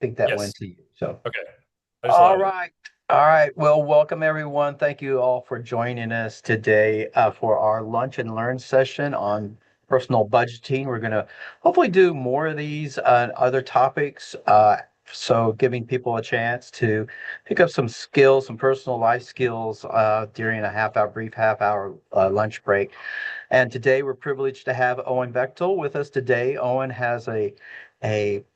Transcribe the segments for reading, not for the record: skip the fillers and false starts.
think that Yes. went to you. So, Okay. I just all allowed it. right. All right. Well, welcome everyone. Thank you all for joining us today for our lunch and learn session on personal budgeting. We're going to hopefully do more of these other topics. So giving people a chance to pick up some skills, some personal life skills during a brief half hour lunch break. And today we're privileged to have Owen Beightol with us today. Owen has a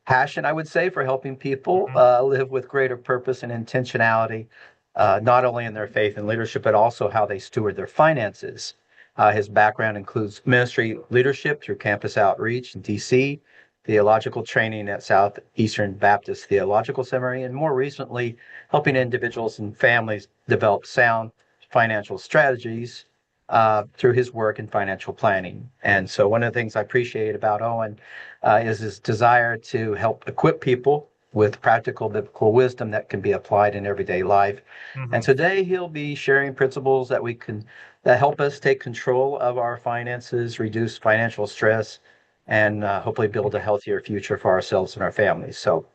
passion, I would say, for helping people Mhm. live with greater purpose and intentionality, not only in their faith and leadership, but also how they steward their finances. His background includes ministry leadership through Campus Outreach D.C, theological training at Southeastern Baptist Theological Seminary, and more recently, helping individuals and families develop sound financial strategies through his work in financial planning. And so, one of the things I appreciate about Owen is his desire to help equip people with practical biblical wisdom that can be applied in everyday life. And Mhm. today he'll be sharing principles that help us take control of our finances, reduce financial stress, and hopefully build a healthier future for ourselves and our families. So,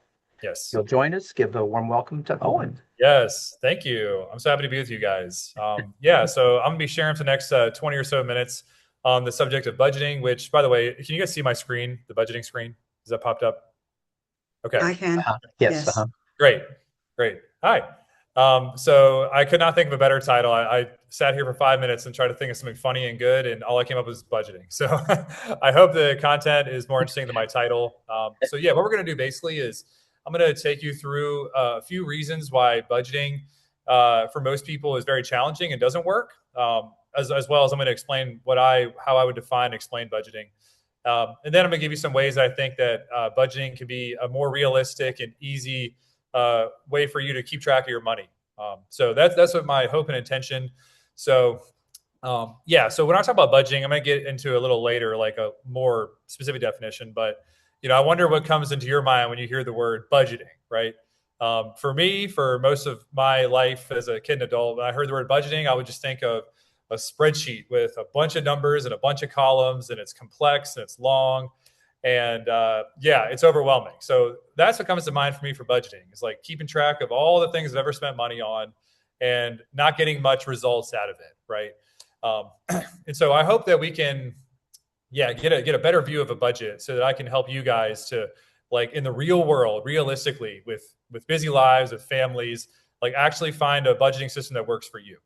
Yes. you'll join us. Give a warm welcome to Owen. Yes. Thank you. I'm so happy to be with you guys. Yeah. So I'm gonna be sharing for the next 20 or so minutes on the subject of budgeting. Which, by the way, can you guys see my screen? The budgeting screen? Is that popped up? Okay. I can. Yes. Yes. Great. Great. Hi. So I could not think of a better title. I sat here for 5 minutes and tried to think of something funny and good, and all I came up with was budgeting. So I hope the content is more interesting than my title. So yeah, what we're going to do basically is I'm going to take you through a few reasons why budgeting for most people is very challenging and doesn't work, as well as I'm going to explain how I would define and explain budgeting. And then I'm going to give you some ways I think that budgeting can be a more realistic and easy way for you to keep track of your money. So that's what my hope and intention. So yeah, so when I talk about budgeting, I'm going to get into a little later, like a more specific definition. But I wonder what comes into your mind when you hear the word budgeting, right? For me, for most of my life as a kid and adult, when I heard the word budgeting, I would just think of a spreadsheet with a bunch of numbers and a bunch of columns, and it's complex and it's long, and yeah, it's overwhelming. So that's what comes to mind for me for budgeting. It's like keeping track of all the things I've ever spent money on and not getting much results out of it, right? Um, and so I hope that we can, yeah, get a better view of a budget so that I can help you guys to, like, in the real world, realistically, with busy lives, with families, like actually find a budgeting system that works for you.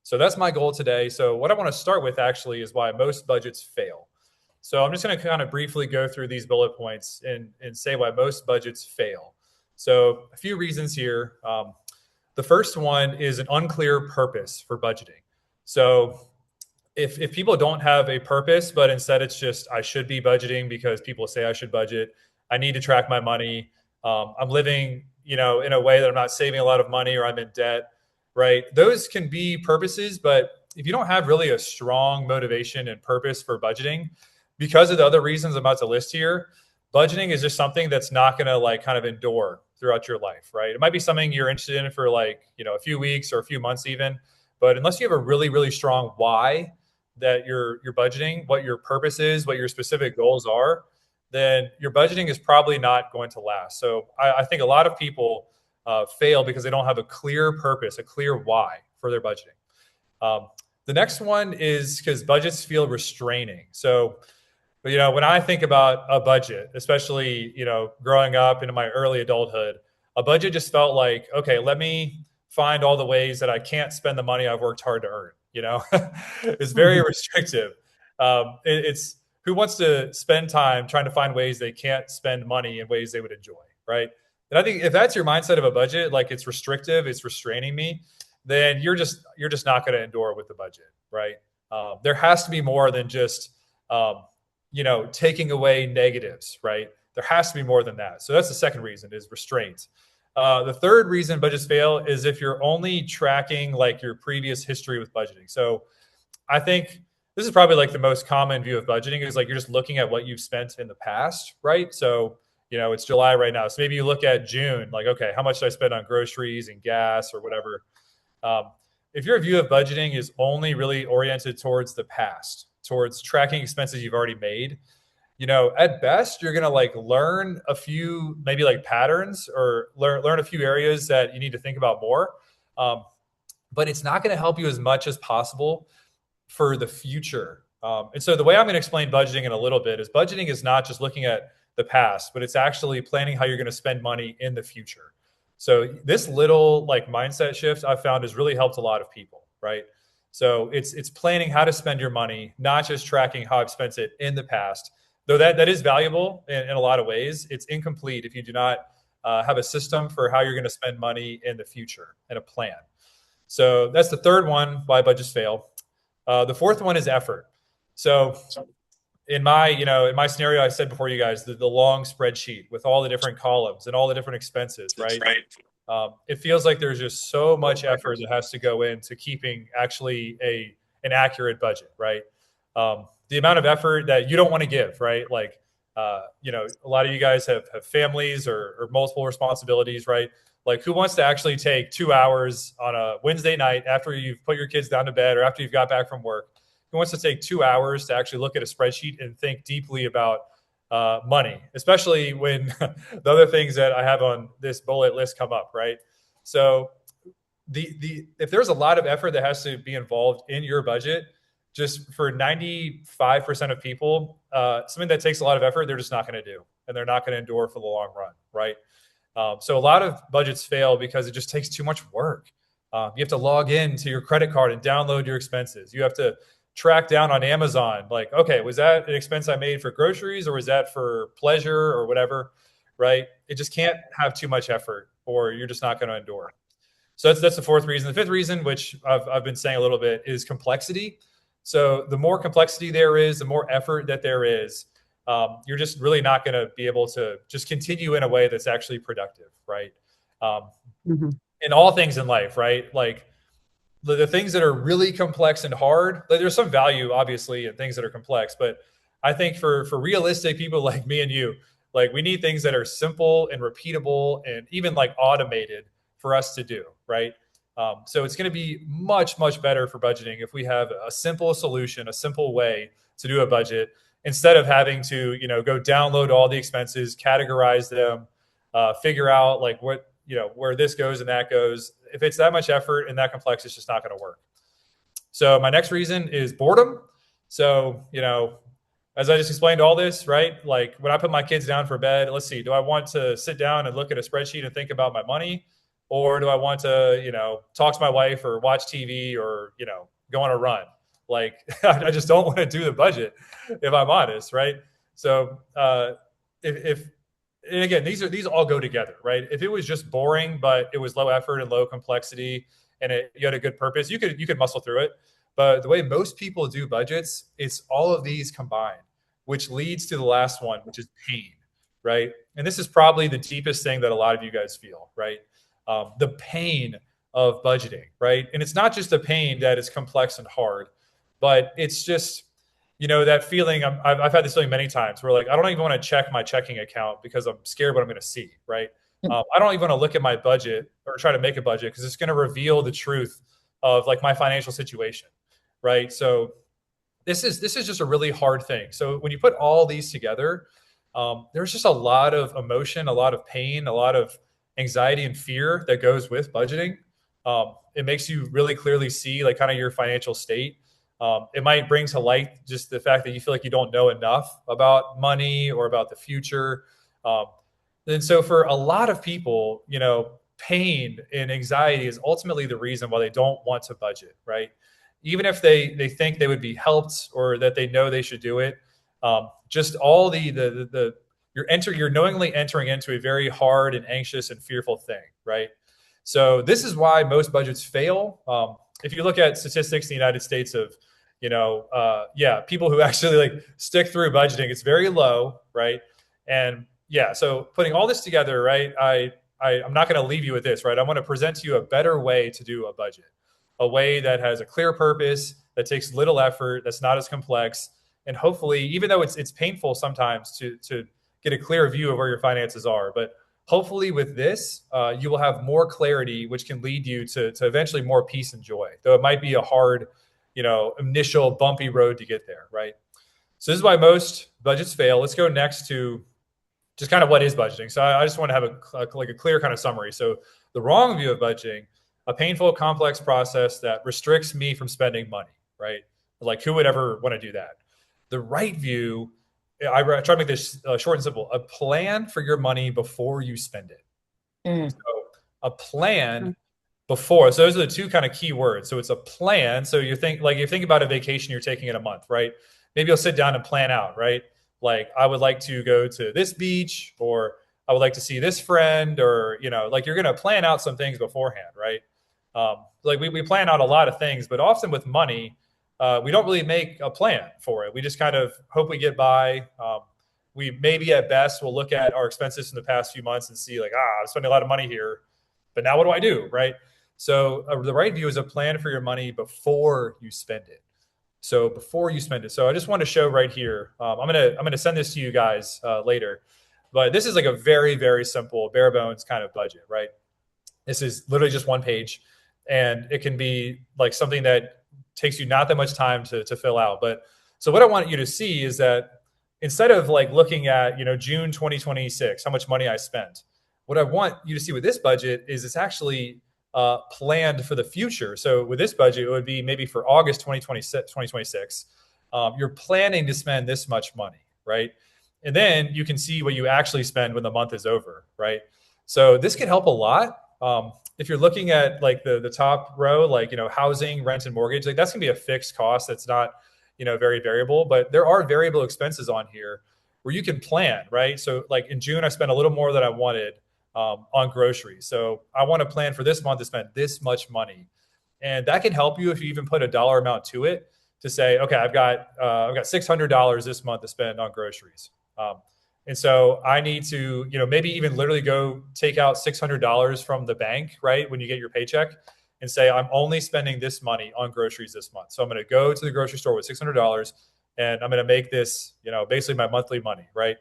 So that's my goal today. So what I want to start with actually is why most budgets fail. So I'm just going to kind of briefly go through these bullet points and say why most budgets fail. So a few reasons here. The first one is an unclear purpose for budgeting. So if people don't have a purpose, but instead it's just I should be budgeting because people say I should budget, I need to track my money. I'm living, in a way that I'm not saving a lot of money or I'm in debt, right? Those can be purposes, but if you don't have really a strong motivation and purpose for budgeting, because of the other reasons I'm about to list here, budgeting is just something that's not going to like kind of endure throughout your life, right? It might be something you're interested in for like, a few weeks or a few months even, but unless you have a really, really strong why that you're budgeting, what your purpose is, what your specific goals are, then your budgeting is probably not going to last. So I think a lot of people fail because they don't have a clear purpose, a clear why for their budgeting. Um, the next one is because budgets feel restraining. So, when I think about a budget, especially, growing up into my early adulthood, a budget just felt like, okay, let me find all the ways that I can't spend the money I've worked hard to earn. It's very restrictive. It's who wants to spend time trying to find ways they can't spend money in ways they would enjoy, right? And I think if that's your mindset of a budget, like it's restrictive, it's restraining me, then you're just not going to endure with the budget, right? There has to be more than just taking away negatives, right? There has to be more than that. So that's the second reason is restraint. The third reason budgets fail is if you're only tracking like your previous history with budgeting. So I think this is probably like the most common view of budgeting is like you're just looking at what you've spent in the past, right? So, it's July right now. So maybe you look at June, like, okay, how much did I spend on groceries and gas or whatever? Um, if your view of budgeting is only really oriented towards the past, towards tracking expenses you've already made, at best, you're going to like learn a few, maybe like patterns, or learn a few areas that you need to think about more. But it's not going to help you as much as possible for the future. And so the way I'm going to explain budgeting in a little bit is budgeting is not just looking at the past, but it's actually planning how you're going to spend money in the future. So this little like mindset shift I've found has really helped a lot of people, right? So it's planning how to spend your money, not just tracking how I've spent it in the past. Though that is valuable in a lot of ways, it's incomplete if you do not have a system for how you're going to spend money in the future and a plan. So that's the third one, why budgets fail. The fourth one is effort. So in my scenario, I said before, you guys, the long spreadsheet with all the different columns and all the different expenses, right? It feels like there's just so much effort that has to go into keeping actually an accurate budget, right? The amount of effort that you don't want to give, right? Like, a lot of you guys have families or multiple responsibilities, right? Like, who wants to actually take 2 hours on a Wednesday night after you've put your kids down to bed or after you've got back from work? Who wants to take 2 hours to actually look at a spreadsheet and think deeply about money, especially when the other things that I have on this bullet list come up, right? So if there's a lot of effort that has to be involved in your budget, just for 95% of people, something that takes a lot of effort, they're just not going to do, and they're not going to endure for the long run, right? So a lot of budgets fail because it just takes too much work. You have to log in to your credit card and download your expenses. You have to track down on Amazon, like, okay, was that an expense I made for groceries, or was that for pleasure or whatever, right? It just can't have too much effort, or you're just not going to endure. So that's the fourth reason. The fifth reason, which I've been saying a little bit, is complexity. So the more complexity there is, the more effort that there is, you're just really not going to be able to just continue in a way that's actually productive, right? In all things in life, right? Like the things that are really complex and hard, there's some value, obviously, in things that are complex. But I think for realistic people like me and you, like, we need things that are simple and repeatable and even like automated for us to do, right? So it's going to be much, much better for budgeting if we have a simple solution, a simple way to do a budget, instead of having to, go download all the expenses, categorize them, figure out like what, where this goes and that goes. If it's that much effort and that complex, it's just not going to work. So my next reason is boredom. So, as I just explained all this, right? Like, when I put my kids down for bed, let's see, do I want to sit down and look at a spreadsheet and think about my money? Or do I want to, talk to my wife or watch TV or, go on a run? Like, I just don't want to do the budget, if I'm honest, right? So and again, these all go together, right? If it was just boring, but it was low effort and low complexity, and you had a good purpose, you could muscle through it. But the way most people do budgets, it's all of these combined, which leads to the last one, which is pain, right? And this is probably the deepest thing that a lot of you guys feel, right? The pain of budgeting, right? And it's not just a pain that is complex and hard, but it's just, that feeling. I've had this feeling many times where, like, I don't even want to check my checking account because I'm scared what I'm going to see, right? I don't even want to look at my budget or try to make a budget because it's going to reveal the truth of like my financial situation, right? So this is just a really hard thing. So when you put all these together, there's just a lot of emotion, a lot of pain, a lot of anxiety and fear that goes with budgeting. It makes you really clearly see like kind of your financial state. It might bring to light just the fact that you feel like you don't know enough about money or about the future. And so for a lot of people, pain and anxiety is ultimately the reason why they don't want to budget, right? Even if they think they would be helped or that they know they should do it, just all you're knowingly entering into a very hard and anxious and fearful thing, right? So this is why most budgets fail. If you look at statistics in the United States of, people who actually like stick through budgeting, it's very low, right? And so putting all this together, right? I'm not going to leave you with this, right? I want to present to you a better way to do a budget, a way that has a clear purpose, that takes little effort, that's not as complex, and hopefully, even though it's painful sometimes to get a clear view of where your finances are, but hopefully with this, you will have more clarity, which can lead you to eventually more peace and joy, though it might be a hard, initial bumpy road to get there, right? So this is why most budgets fail. Let's go next to just kind of what is budgeting. So I just want to have a clear kind of summary. So the wrong view of budgeting, a painful, complex process that restricts me from spending money, right? Like who would ever want to do that? The right view, I try to make this short and simple, a plan for your money before you spend it. Mm. So a plan before. So those are the two kind of key words. So it's a plan. So you think about a vacation you're taking in a month, right? Maybe you'll sit down and plan out, right? Like I would like to go to this beach, or I would like to see this friend, or like you're going to plan out some things beforehand, right? Like we plan out a lot of things, but often with money, we don't really make a plan for it. We just kind of hope we get by. We maybe at best will look at our expenses in the past few months and see like, I'm spending a lot of money here, but now what do I do, right? So the right view is a plan for your money before you spend it. So before you spend it. So I just want to show right here. I'm gonna send this to you guys later, but this is like a very, very simple bare bones kind of budget, right? This is literally just one page, and it can be like something that takes you not that much time to fill out. But so what I want you to see is that instead of like looking at June 2026, how much money I spent, what I want you to see with this budget is it's actually planned for the future. So with this budget, it would be maybe for August 2026, you're planning to spend this much money, right? And then you can see what you actually spend when the month is over, right? So this can help a lot. If you're looking at like the top row, like, housing, rent, and mortgage, like that's gonna be a fixed cost. That's not, very variable, but there are variable expenses on here where you can plan, right? So like in June, I spent a little more than I wanted on groceries. So I want to plan for this month to spend this much money. And that can help you if you even put a dollar amount to it to say, okay, I've got $600 this month to spend on groceries. And so I need to, maybe even literally go take out $600 from the bank, right? When you get your paycheck and say, I'm only spending this money on groceries this month. So I'm going to go to the grocery store with $600 and I'm going to make this, basically my monthly money, right?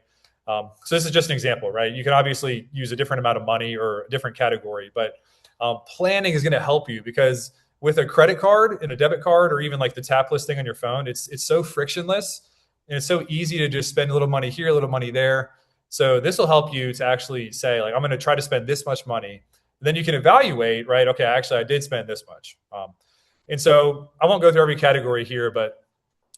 So this is just an example, right? You can obviously use a different amount of money or a different category, but planning is going to help you because with a credit card and a debit card, or even like the tapless thing on your phone, it's so frictionless and it's so easy to just spend a little money here, a little money there. So this will help you to actually say, like, I'm going to try to spend this much money. And then you can evaluate, right? Okay, actually, I did spend this much. And so I won't go through every category here, but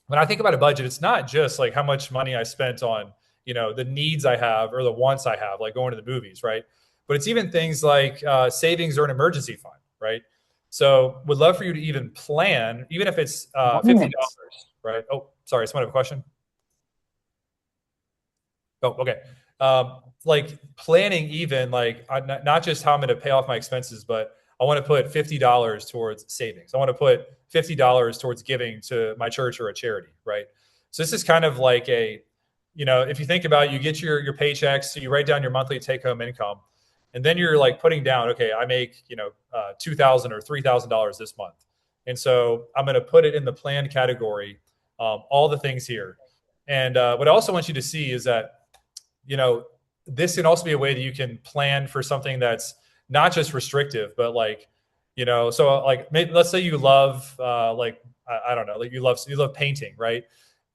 when I think about a budget, it's not just like how much money I spent on, the needs I have or the wants I have, like going to the movies, right? But it's even things like savings or an emergency fund, right? So would love for you to even plan, even if it's $50, right? Oh, sorry, someone have a question? Oh, okay. Like planning even like not just how I'm going to pay off my expenses, but I want to put $50 towards savings. I want to put $50 towards giving to my church or a charity, right? So this is kind of like a, if you think about it, you get your paychecks, so you write down your monthly take-home income, and then you're like putting down, okay, I make $2,000 or $3,000 this month, and so I'm going to put it in the planned category, all the things here. And what I also want you to see is that this can also be a way that you can plan for something that's not just restrictive, but like, so like maybe, let's say you love I don't know, like you love painting, right?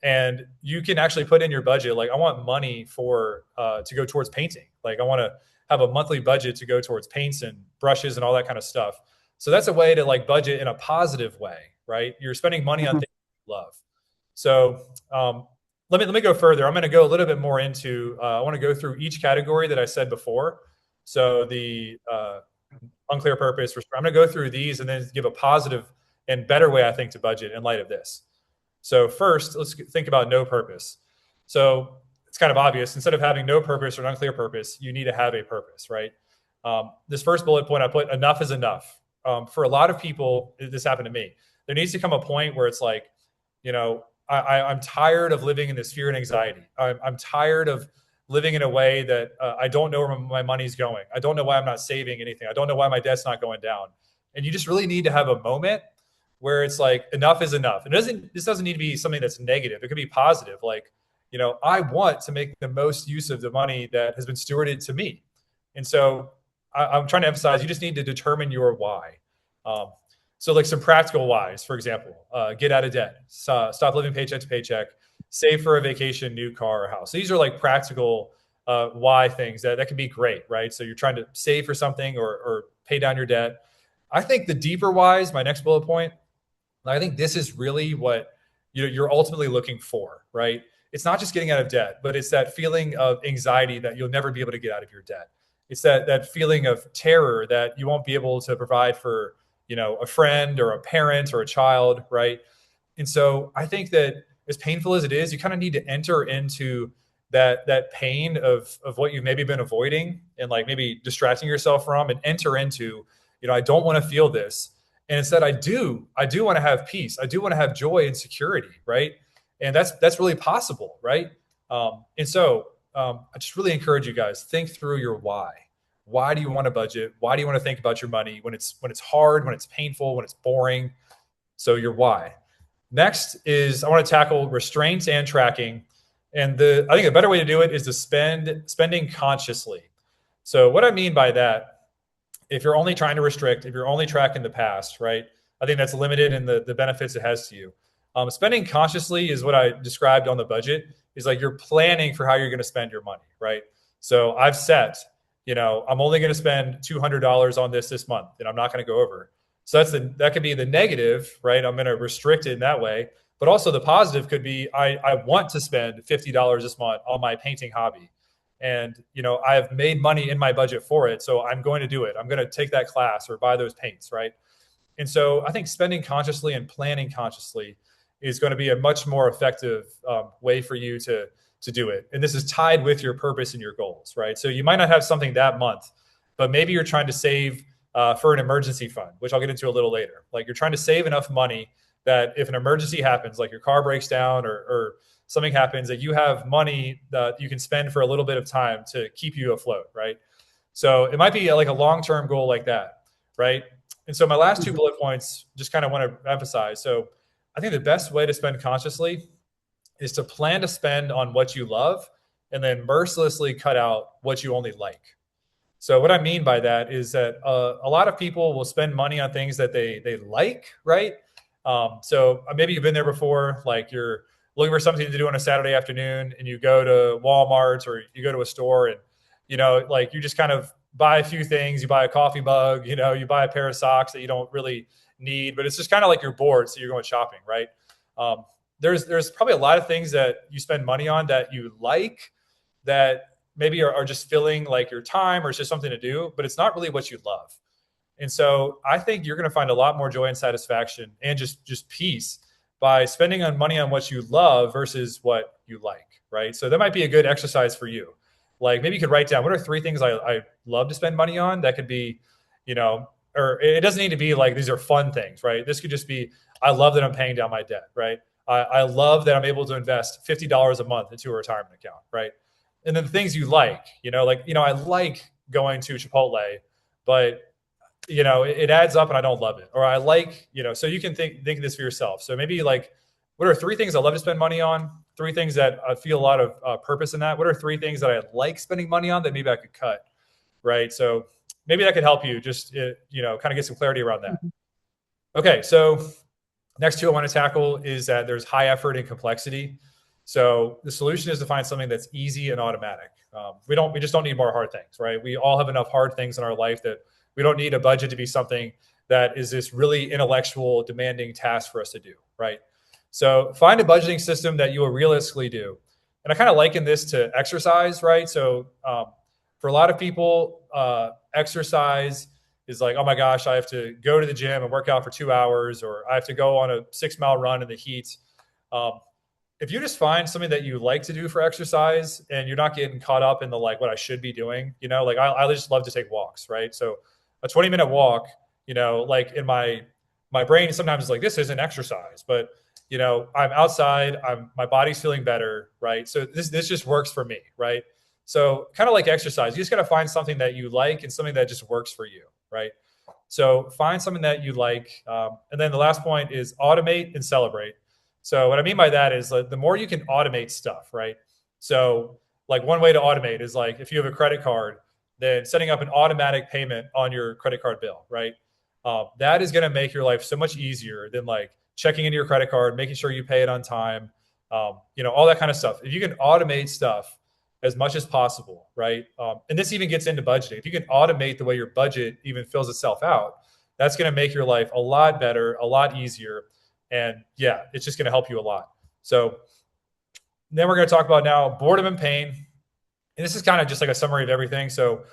And you can actually put in your budget, like I want money for to go towards painting. Like I want to have a monthly budget to go towards paints and brushes and all that kind of stuff. So that's a way to like budget in a positive way, right? You're spending money on things you love. So let me go further. I'm going to go a little bit more into, I want to go through each category that I said before. So the unclear purpose, I'm going to go through these and then give a positive and better way, I think, to budget in light of this. So first, let's think about no purpose. So it's kind of obvious. Instead of having no purpose or an unclear purpose, you need to have a purpose, right? This first bullet point, I put enough is enough. For a lot of people, this happened to me. There needs to come a point where it's like, I'm tired of living in this fear and anxiety. I'm tired of living in a way that I don't know where my money's going. I don't know why I'm not saving anything. I don't know why my debt's not going down. And you just really need to have a moment where it's like, enough is enough. This doesn't need to be something that's negative. It could be positive. Like, I want to make the most use of the money that has been stewarded to me. And so I'm trying to emphasize, you just need to determine your why. So like some practical whys, for example, get out of debt, stop living paycheck to paycheck, save for a vacation, new car, or house. So these are like practical why things that can be great, right? So you're trying to save for something or pay down your debt. I think the deeper whys, my next bullet point, I think this is really what you're ultimately looking for, right? It's not just getting out of debt, but it's that feeling of anxiety that you'll never be able to get out of your debt. It's that feeling of terror that you won't be able to provide for, a friend or a parent or a child, right? And so I think that as painful as it is, you kind of need to enter into that pain of what you've maybe been avoiding and like maybe distracting yourself from, and enter into, I don't want to feel this. And instead I do want to have peace. I do want to have joy and security, right? And that's really possible, right? And so I just really encourage you guys, think through your why. Why do you want to budget? Why do you want to think about your money when it's hard, when it's painful, when it's boring? So your why. Next is I want to tackle restraints and tracking. And I think a better way to do it is to spending consciously. So what I mean by that, if you're only trying to restrict, if you're only tracking the past, right? I think that's limited in the benefits it has to you. Spending consciously is what I described on the budget, is like you're planning for how you're going to spend your money, right? So I've set, I'm only going to spend $200 on this month, and I'm not going to go over. So that could be the negative, right? I'm going to restrict it in that way. But also the positive could be I want to spend $50 this month on my painting hobby. And, I have made money in my budget for it. So I'm going to do it. I'm going to take that class or buy those paints, right? And so I think spending consciously and planning consciously is going to be a much more effective way for you to do it. And this is tied with your purpose and your goals, right? So you might not have something that month, but maybe you're trying to save for an emergency fund, which I'll get into a little later. Like you're trying to save enough money that if an emergency happens, like your car breaks down or something happens, that you have money that you can spend for a little bit of time to keep you afloat, right? So it might be like a long-term goal like that, right? And so my last two bullet points just kind of want to emphasize. So I think the best way to spend consciously is to plan to spend on what you love and then mercilessly cut out what you only like. So what I mean by that is that a lot of people will spend money on things that they like, right? So maybe you've been there before, like you're looking for something to do on a Saturday afternoon and you go to Walmart or you go to a store and, like you just kind of buy a few things. You buy a coffee mug, you buy a pair of socks that you don't really need, but it's just kind of like you're bored. So you're going shopping, right? There's probably a lot of things that you spend money on that you like that maybe are just filling like your time or it's just something to do, but it's not really what you love. And so I think you're going to find a lot more joy and satisfaction and just peace by spending money on what you love versus what you like, right? So that might be a good exercise for you. Like maybe you could write down, what are 3 things I love to spend money on? That could be, or it doesn't need to be like, these are fun things, right? This could just be, I love that I'm paying down my debt, right? I love that I'm able to invest $50 a month into a retirement account, right? And then the things you like, I like going to Chipotle, but it adds up and I don't love it. Or I like, so you can think of this for yourself. So maybe like, what are 3 things I love to spend money on? 3 things that I feel a lot of purpose in that. What are 3 things that I like spending money on that maybe I could cut, right? So maybe that could help you just, kind of get some clarity around that. Okay, so next 2 I want to tackle is that there's high effort and complexity. So the solution is to find something that's easy and automatic. We just don't need more hard things, right? We all have enough hard things in our life that we don't need a budget to be something that is this really intellectual, demanding task for us to do, right? So find a budgeting system that you will realistically do. And I kind of liken this to exercise, right? So for a lot of people, exercise is like, oh my gosh, I have to go to the gym and work out for 2 hours, or I have to go on a 6-mile run in the heat. If you just find something that you like to do for exercise and you're not getting caught up in the like what I should be doing, like I just love to take walks, right? So a 20-minute walk, like in my brain sometimes is like, this isn't exercise, but I'm outside, my body's feeling better, right? So this just works for me, right? So kind of like exercise, you just got to find something that you like and something that just works for you, right? So find something that you like. And then the last point is automate and celebrate. So what I mean by that is like the more you can automate stuff, right? So like one way to automate is like if you have a credit card, then setting up an automatic payment on your credit card bill, right? That is going to make your life so much easier than like checking into your credit card, making sure you pay it on time. all that kind of stuff. If you can automate stuff as much as possible, right? And this even gets into budgeting. If you can automate the way your budget even fills itself out, that's going to make your life a lot better, a lot easier. And yeah, it's just going to help you a lot. So then we're going to talk about now boredom and pain. And this is kind of just like a summary of everything. So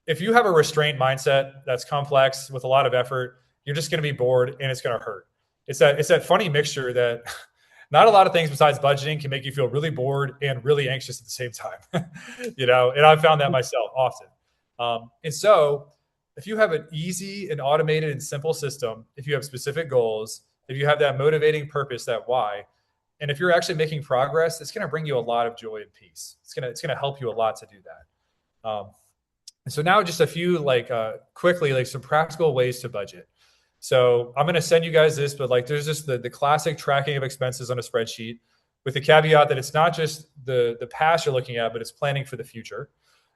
if you have a restraint mindset that's complex with a lot of effort, you're just going to be bored and it's going to hurt. It's that funny mixture that not a lot of things besides budgeting can make you feel really bored and really anxious at the same time. And I've found that myself often. And so if you have an easy and automated and simple system, if you have specific goals, if you have that motivating purpose, that why, and if you're actually making progress, it's going to bring you a lot of joy and peace. It's going to help you a lot to do that. And so now just a few quickly some practical ways to budget. So I'm going to send you guys this, but there's just the classic tracking of expenses on a spreadsheet with the caveat that it's not just the past you're looking at, but it's planning for the future.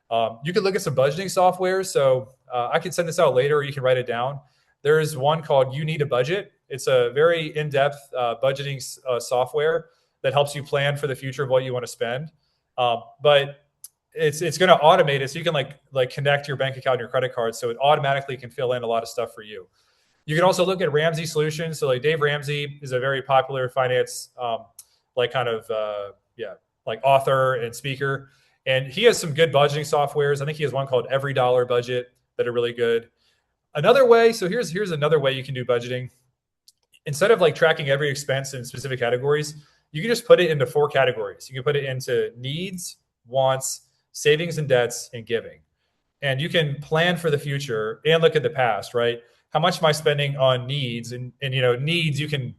You can look at some budgeting software. So I can send this out later, or you can write it down. There's one called You Need a Budget. It's a very in-depth budgeting software that helps you plan for the future of what you want to spend. But it's going to automate it so you can connect your bank account and your credit card so it automatically can fill in a lot of stuff for you. You can also look at Ramsey Solutions. So Dave Ramsey is a very popular finance author and speaker. And he has some good budgeting softwares. I think he has one called Every Dollar Budget that are really good. Another way, so here's another way you can do budgeting. Instead of tracking every expense in specific categories, you can just put it into 4 categories. You can put it into needs, wants, savings and debts, and giving. And you can plan for the future and look at the past, right? How much am I spending on needs? And needs, you can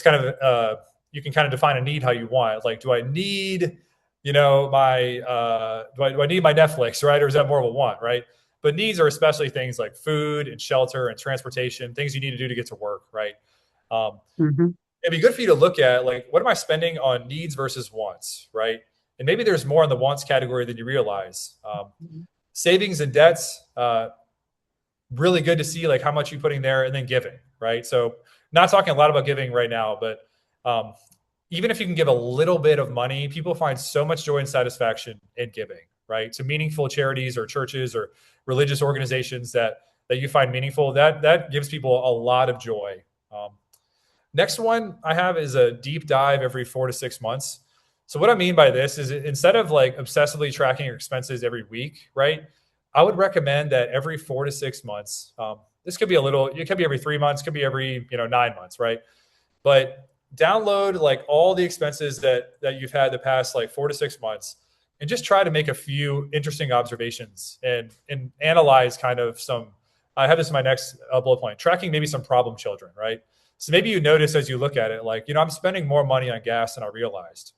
kind of define a need how you want. Do I need, my do I need my Netflix, right? Or is that more of a want, right? But needs are especially things like food and shelter and transportation, things you need to do to get to work, right? It'd be good for you to look at what am I spending on needs versus wants, right? And maybe there's more in the wants category than you realize. Savings and debts, really good to see how much you're putting there, and then giving, right? So not talking a lot about giving right now, but even if you can give a little bit of money, people find so much joy and satisfaction in giving, right? To meaningful charities or churches or religious organizations that you find meaningful, that gives people a lot of joy. Next one I have is a deep dive every 4 to 6 months. So what I mean by this is instead of obsessively tracking your expenses every week, right? I would recommend that every 4 to 6 months, this could be it could be every 3 months, could be every 9 months, right? But download all the expenses that you've had the past 4 to 6 months, and just try to make a few interesting observations and analyze kind of some. I have this in my next bullet point: tracking maybe some problem children, right? So maybe you notice as you look at it, I'm spending more money on gas than I realized.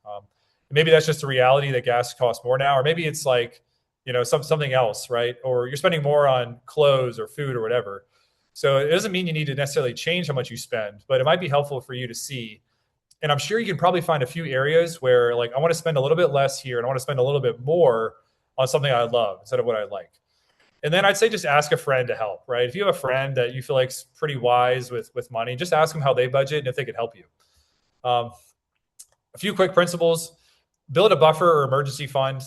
Maybe that's just the reality that gas costs more now, or maybe it's something else, right? Or you're spending more on clothes or food or whatever. So it doesn't mean you need to necessarily change how much you spend, but it might be helpful for you to see. And I'm sure you can probably find a few areas where I want to spend a little bit less here and I want to spend a little bit more on something I love instead of what I like. And then I'd say just ask a friend to help, right? If you have a friend that you feel like's pretty wise with money, just ask them how they budget and if they could help you. A few quick principles: build a buffer or emergency fund.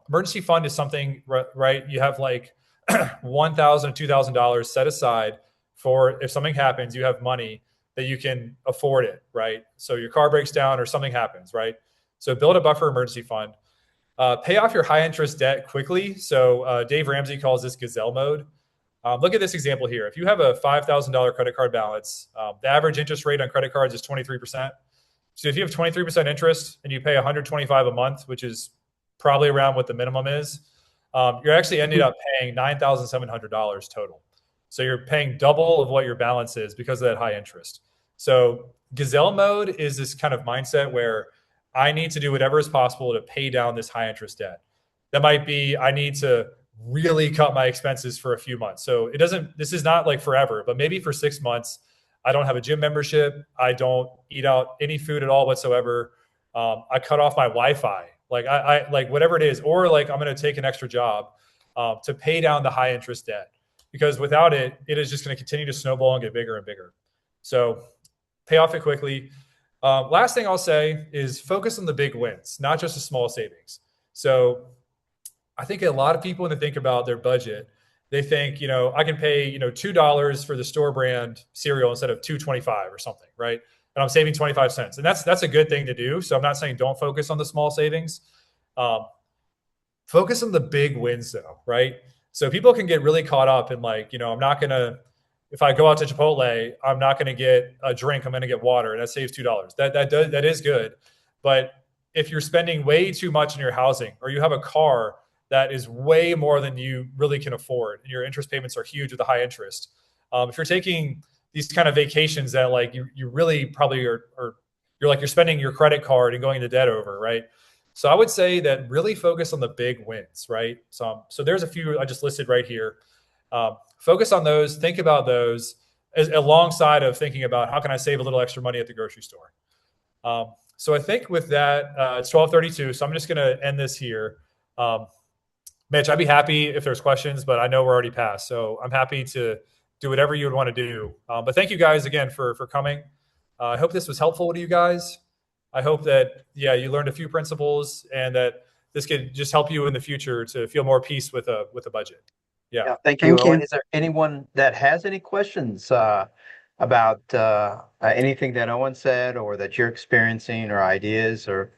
Emergency fund is something, right? You have $1,000 or $2,000 set aside for if something happens, you have money that you can afford it, right? So your car breaks down or something happens, right? So build a buffer emergency fund. Pay off your high interest debt quickly. So Dave Ramsey calls this gazelle mode. Look at this example here. If you have a $5,000 credit card balance, the average interest rate on credit cards is 23%. So if you have 23% interest and you pay $125 a month, which is probably around what the minimum is, you're actually ending up paying $9,700 total. So you're paying double of what your balance is because of that high interest. So gazelle mode is this kind of mindset where I need to do whatever is possible to pay down this high interest debt. That might be, I need to really cut my expenses for a few months. So this is not forever, but maybe for 6 months, I don't have a gym membership. I don't eat out any food at all whatsoever. I cut off my Wi-Fi, I whatever it is, or I'm going to take an extra job to pay down the high interest debt, because without it, it is just going to continue to snowball and get bigger and bigger. So pay off it quickly. Last thing I'll say is focus on the big wins, not just the small savings. So I think a lot of people, when they think about their budget, they think, I can pay, $2 for the store brand cereal instead of $2.25 or something, right? And I'm saving 25 cents. And that's a good thing to do. So I'm not saying don't focus on the small savings. Um, Focus on the big wins though, right? So people can get really caught up in like, I'm not going to, if I go out to Chipotle, I'm not going to get a drink. I'm going to get water. And that saves $2. That is good. But if you're spending way too much in your housing, or you have a car that is way more than you really can afford, and your interest payments are huge with the high interest, if you're taking these kind of vacations that like you really probably you're spending your credit card and going into debt over, right? So I would say that really focus on the big wins, right? So there's a few I just listed right here. Focus on those. Think about those alongside of thinking about how can I save a little extra money at the grocery store. So I think with that, it's 12:32. So I'm just going to end this here. Mitch, I'd be happy if there's questions, but I know we're already past. So I'm happy to do whatever you would want to do. But thank you guys again for coming. I hope this was helpful to you guys. I hope that, you learned a few principles and that this could just help you in the future to feel more peace with a budget. Yeah. Thank you, Thank Owen. you. Is there anyone that has any questions about anything that Owen said or that you're experiencing, or ideas or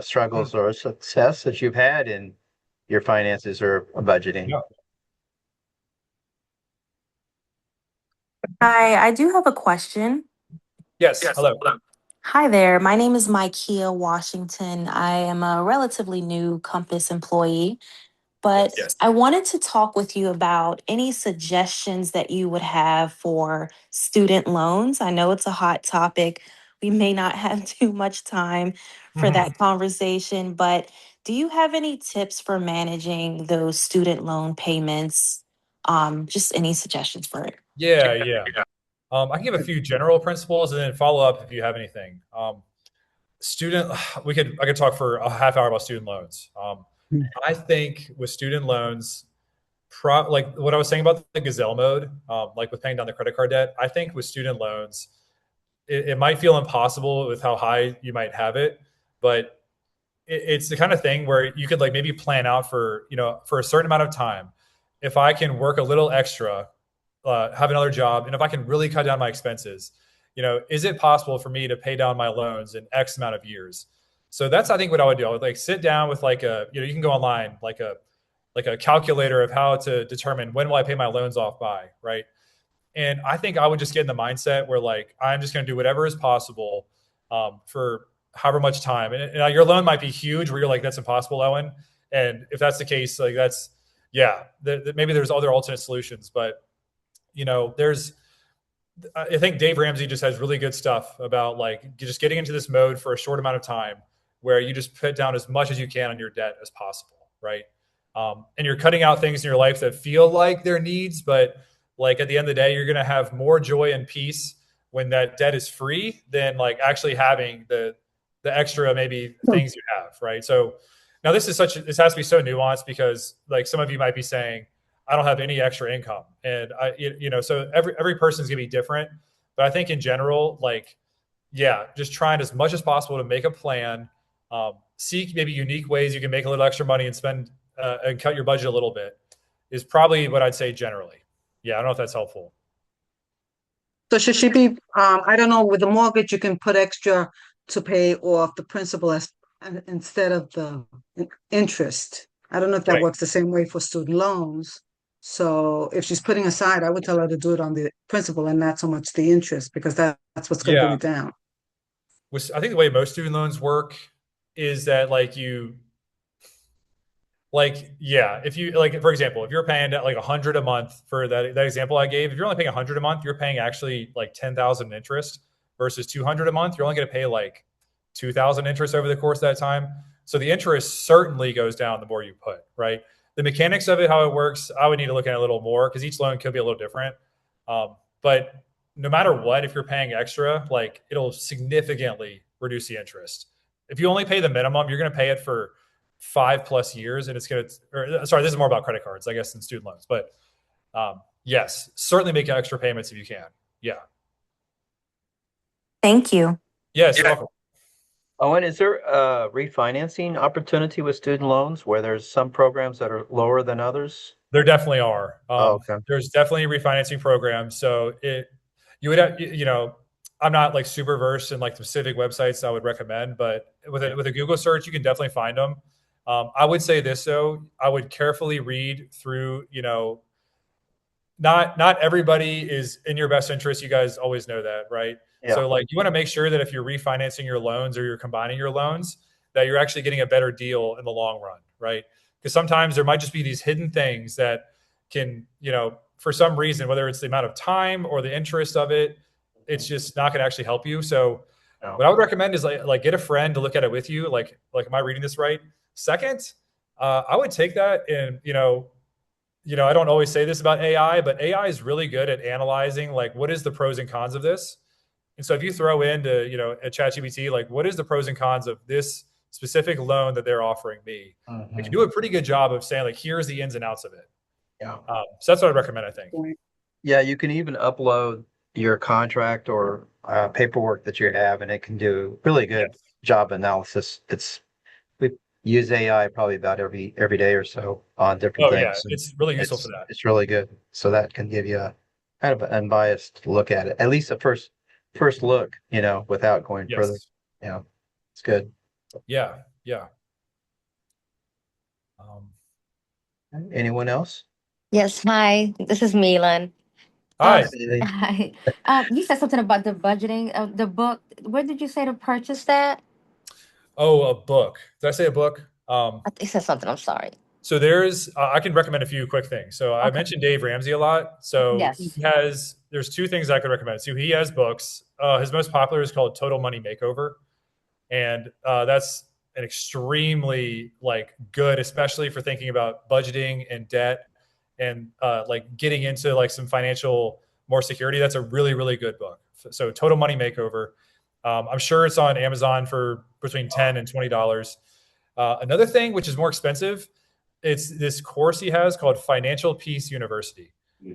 struggles or success that you've had in your finances or budgeting? Yeah. Hi, I do have a question. Yes. Hello. Hi there. My name is Mikeia Washington. I am a relatively new Compass employee, but Yes. I wanted to talk with you about any suggestions that you would have for student loans. I know it's a hot topic. We may not have too much time for that conversation, but do you have any tips for managing those student loan payments? Just any suggestions for it? Yeah. I can give a few general principles and then follow up if you have anything. I could talk for a half hour about student loans. I think with student loans, like what I was saying about the gazelle mode, like with paying down the credit card debt, I think with student loans, it might feel impossible with how high you might have it, but it's the kind of thing where you could like maybe plan out for a certain amount of time. If I can work a little extra, have another job, and if I can really cut down my expenses, is it possible for me to pay down my loans in X amount of years? So that's, I think, what I would do. I would like sit down with like you can go online, like a calculator of how to determine when will I pay my loans off by, right? And I think I would just get in the mindset where like, I'm just going to do whatever is possible for however much time. And your loan might be huge where you're like, that's impossible, Owen. And if that's the case, like maybe there's other alternate solutions, but I think Dave Ramsey just has really good stuff about like just getting into this mode for a short amount of time where you just put down as much as you can on your debt as possible, right? And you're cutting out things in your life that feel like they're needs, but like at the end of the day, you're going to have more joy and peace when that debt is free than like actually having the extra maybe things you have, right? So now this has to be so nuanced because like some of you might be saying, I don't have any extra income. And so every person's gonna be different. But I think in general, like, just trying as much as possible to make a plan, seek maybe unique ways you can make a little extra money and spend and cut your budget a little bit is probably what I'd say generally. Yeah, I don't know if that's helpful. So should she be, I don't know, with the mortgage, you can put extra to pay off the principal instead of the interest. I don't know if that Right. works the same way for student loans. So if she's putting aside, I would tell her to do it on the principal and not so much the interest, because that's what's going to bring it down. I think the way most student loans work is that if you like, for example, if you're paying like 100 a month for that example I gave, if you're only paying 100 a month, you're paying actually like 10,000 in interest versus 200 a month. You're only going to pay like 2,000 interest over the course of that time. So the interest certainly goes down the more you put, right? The mechanics of it, how it works, I would need to look at it a little more because each loan could be a little different. But no matter what, if you're paying extra, like it'll significantly reduce the interest. If you only pay the minimum, you're going to pay it for 5+ years, and it's going to. Sorry, this is more about credit cards, I guess, than student loans. But yes, certainly make extra payments if you can. Yeah. Thank you. Yes, you're welcome. Owen, is there a refinancing opportunity with student loans where there's some programs that are lower than others? There definitely are. Oh, okay. There's definitely refinancing programs. So you would have, I'm not like super versed in like the specific websites I would recommend, but with a Google search, you can definitely find them. I would say this though, I would carefully read through, not everybody is in your best interest. You guys always know that, right? Yeah. So like you want to make sure that if you're refinancing your loans or you're combining your loans, that you're actually getting a better deal in the long run, right? Because sometimes there might just be these hidden things that can, for some reason, whether it's the amount of time or the interest of it, it's just not going to actually help you. So what I would recommend is like get a friend to look at it with you. Like am I reading this right? Second, I would take that and, I don't always say this about AI, but AI is really good at analyzing like what is the pros and cons of this. And so if you throw into, a ChatGPT, like what is the pros and cons of this specific loan that they're offering me, it can do a pretty good job of saying like, here's the ins and outs of it. Yeah. So that's what I'd recommend, I think. Yeah, you can even upload your contract or paperwork that you have, and it can do really good job analysis. We use AI probably about every day or so on different things. Yeah, it's really useful for that. It's really good. So that can give you a kind of an unbiased look at it, at least a first look, without going further. Yeah, it's good. Yeah. Anyone else? Yes, hi, this is Milan. Hi. Hi. You said something about the budgeting of the book. Where did you say to purchase that? Oh, a book. Did I say a book? I think you said something. I'm sorry. So I can recommend a few quick things. So I mentioned Dave Ramsey a lot. So Yes. there's two things I could recommend. So he has books. His most popular is called Total Money Makeover. And that's an extremely like good, especially for thinking about budgeting and debt and like getting into like some financial more security. That's a really, really good book. So Total Money Makeover. I'm sure it's on Amazon for between $10 and $20. Another thing, which is more expensive, it's this course he has called Financial Peace University.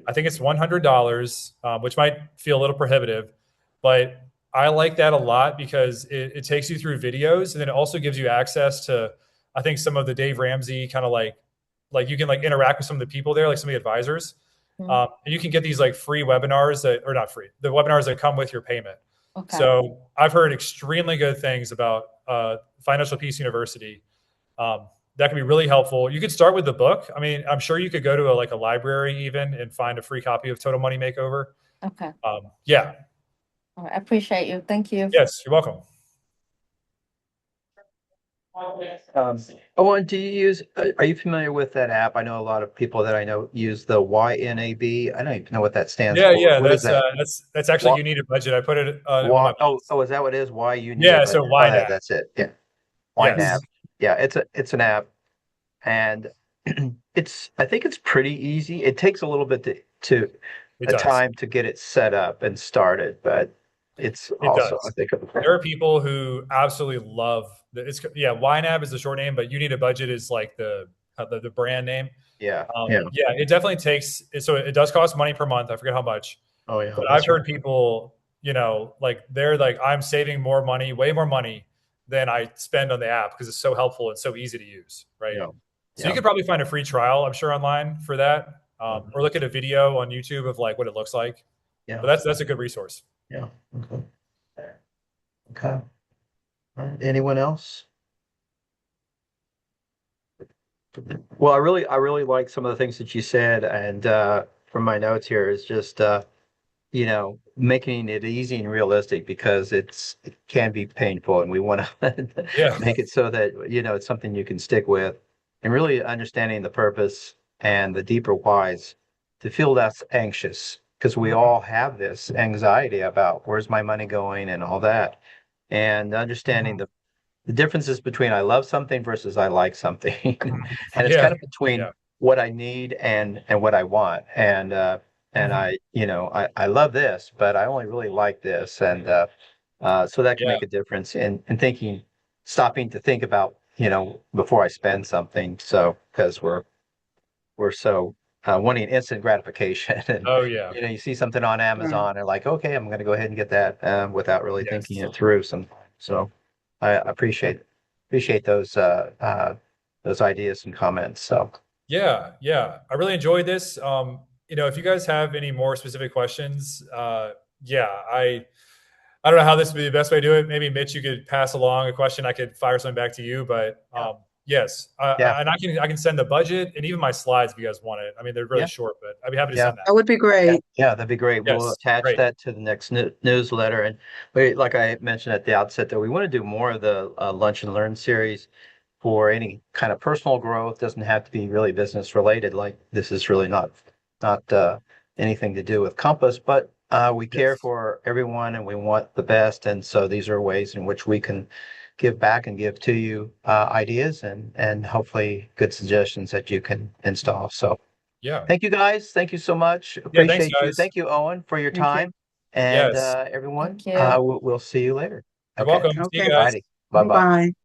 I think it's $100, which might feel a little prohibitive, but I like that a lot because it takes you through videos, and then it also gives you access to, I think, some of the Dave Ramsey kind of like you can like interact with some of the people there, like some of the advisors. And you can get these like free webinars or not free, the webinars that come with your payment. Okay. So I've heard extremely good things about Financial Peace University. That can be really helpful. You could start with the book. I mean, I'm sure you could go to a library even and find a free copy of Total Money Makeover. Okay. Yeah. All right, I appreciate you. Thank you. Yes, you're welcome. Owen, are you familiar with that app? I know a lot of people that I know use the YNAB. I don't even know what that stands for. Yeah. What is that? That's actually, you need a budget. I put it on my is that what it is? Why you need Yeah, a so budget? YNAB. That's it. Yeah. YNAB. Yes. Yeah, it's an app, and I think it's pretty easy. It takes a little bit to time to get it set up and started, but it also does. I think there are people who absolutely love YNAB is the short name, but you need a budget is like the brand name. Yeah. It definitely takes, so it does cost money per month. I forget how much. Oh yeah. But I've heard people, like they're like, I'm saving more money, way more money than I spend on the app because it's so helpful and so easy to use, right? Yeah. So you could probably find a free trial, I'm sure, online for that, or look at a video on YouTube of like what it looks like. Yeah. But that's a good resource. Yeah. Okay. All right. Anyone else? Well, I really like some of the things that you said, and from my notes here is just making it easy and realistic because it can be painful, and we want to make it so that it's something you can stick with, and really understanding the purpose and the deeper whys to feel less anxious. Because we all have this anxiety about where's my money going and all that, and understanding the differences between I love something versus I like something, and it's kind of between what I need and what I want, and I love this, but I only really like this, and so that can make a difference in stopping to think about before I spend something, so because we're so wanting instant gratification. And, Oh yeah. you see something on Amazon and like, okay, I'm going to go ahead and get that without really thinking Yes. it through. So I appreciate those ideas and comments. So Yeah, yeah. I really enjoyed this. If you guys have any more specific questions, yeah, I don't know how this would be the best way to do it. Maybe Mitch, you could pass along a question. I could fire something back to you, but yes, and I can send the budget and even my slides if you guys want it. I mean, they're really short, but I'd be happy to send that. That would be great. Yeah, that'd be great. We'll Yes, attach great. that to the next newsletter. And like I mentioned at the outset, that we want to do more of the Lunch and Learn series for any kind of personal growth. Doesn't have to be really business related. Like this is really not anything to do with Compass, but we care for everyone and we want the best. And so these are ways in which we can give back and give to you ideas and hopefully good suggestions that you can install. So Yeah. thank you guys. Thank you so much. Yeah, Appreciate thanks, you. guys. Thank you, Owen, for your Thank you. time. And Yes. everyone, Thank you. we'll see you later. You're Okay. welcome. See you Okay. guys. Alrighty. Bye-bye. Bye.